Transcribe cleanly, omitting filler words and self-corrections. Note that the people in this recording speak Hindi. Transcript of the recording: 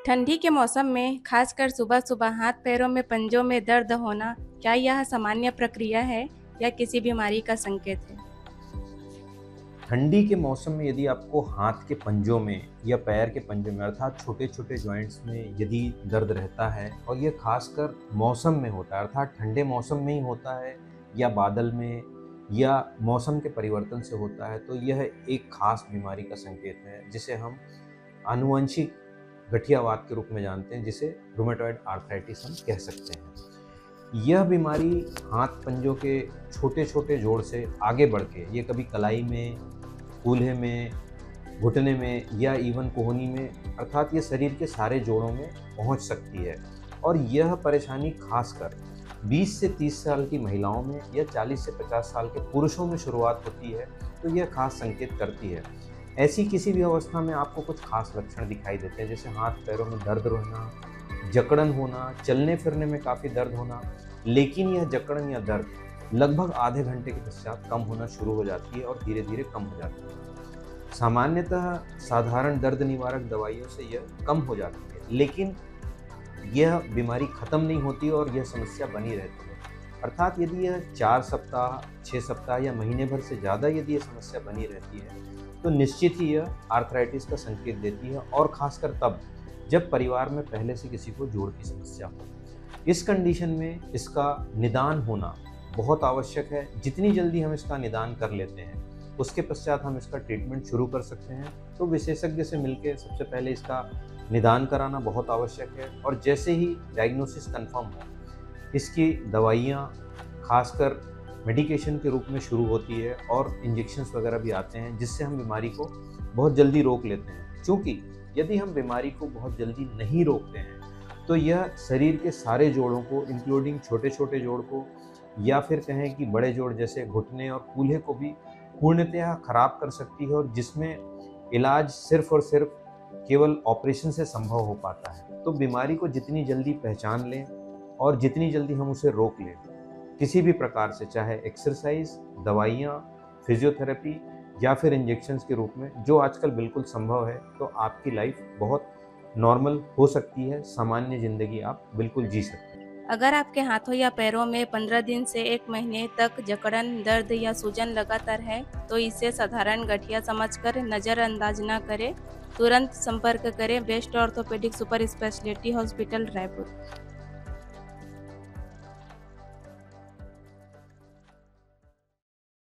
ठंडी के मौसम में खासकर सुबह सुबह हाथ पैरों में पंजों में दर्द होना, क्या यह सामान्य प्रक्रिया है या किसी बीमारी का संकेत है? ठंडी के मौसम में यदि आपको हाथ के पंजों में या पैर के पंजों में अर्थात छोटे-छोटे जॉइंट्स में यदि दर्द रहता है और ये खासकर मौसम में होता है अर्थात ठंडे मौसम में ही होता है या बादल में या मौसम के परिवर्तन से होता है, तो यह एक खास बीमारी का संकेत है जिसे हम आनुवंशिक गठियावात के रूप में जानते हैं, जिसे रूमेटॉइड आर्थराइटिस हम कह सकते हैं। यह बीमारी हाथ पंजों के छोटे-छोटे जोड़ से आगे बढ़ के ये कभी कलाई में, कूल्हे में, घुटने में या इवन कोहनी में अर्थात ये शरीर के सारे जोड़ों में पहुंच सकती है। और यह परेशानी खासकर 20 से 30 साल की महिलाओं में या 40 से 50 साल के पुरुषों में शुरुआत होती है, तो यह खास संकेत करती है। ऐसी किसी भी अवस्था में आपको कुछ खास लक्षण दिखाई देते हैं, जैसे हाथ पैरों में दर्द रहना, जकड़न होना, चलने फिरने में काफ़ी दर्द होना, लेकिन यह जकड़न या दर्द लगभग आधे घंटे के पश्चात कम होना शुरू हो जाती है और धीरे धीरे कम हो जाती है। सामान्यतः साधारण दर्द निवारक दवाइयों से यह कम हो जाती है, लेकिन यह बीमारी खत्म नहीं होती और यह समस्या बनी रहती है। अर्थात यदि यह 4 सप्ताह, 6 सप्ताह या महीने भर से ज़्यादा यदि यह समस्या बनी रहती है, तो निश्चित ही यह आर्थराइटिस का संकेत देती है, और खासकर तब जब परिवार में पहले से किसी को जोड़ की समस्या हो। इस कंडीशन में इसका निदान होना बहुत आवश्यक है। जितनी जल्दी हम इसका निदान कर लेते हैं, उसके पश्चात हम इसका ट्रीटमेंट शुरू कर सकते हैं। तो विशेषज्ञ से मिलकर सबसे पहले इसका निदान कराना बहुत आवश्यक है, और जैसे ही डायग्नोसिस कंफर्म हो, इसकी दवाइयाँ खासकर मेडिकेशन के रूप में शुरू होती है और इंजेक्शंस वगैरह भी आते हैं, जिससे हम बीमारी को बहुत जल्दी रोक लेते हैं। क्योंकि यदि हम बीमारी को बहुत जल्दी नहीं रोकते हैं, तो यह शरीर के सारे जोड़ों को, इंक्लूडिंग छोटे छोटे जोड़ को, या फिर कहें कि बड़े जोड़ जैसे घुटने और कूल्हे को भी पूर्णतः खराब कर सकती है, और जिसमें इलाज सिर्फ और सिर्फ केवल ऑपरेशन से संभव हो पाता है। तो बीमारी को जितनी जल्दी पहचान लें और जितनी जल्दी हम उसे रोक लें, किसी भी प्रकार से, चाहे एक्सरसाइज, दवाइयाँ, फिजियोथेरेपी या फिर इंजेक्शंस के रूप में, जो आजकल बिल्कुल संभव है, तो आपकी लाइफ बहुत नॉर्मल हो सकती है, सामान्य ज़िंदगी आप बिल्कुल जी सकते हैं। अगर आपके हाथों या पैरों में 15 दिन से 1 महीने तक जकड़न, दर्द या सूजन लगातार है, तो इसे साधारण गठिया समझकर नज़रअंदाज न करें। तुरंत संपर्क करें best orthopaedic super speciality hospital, Raipur.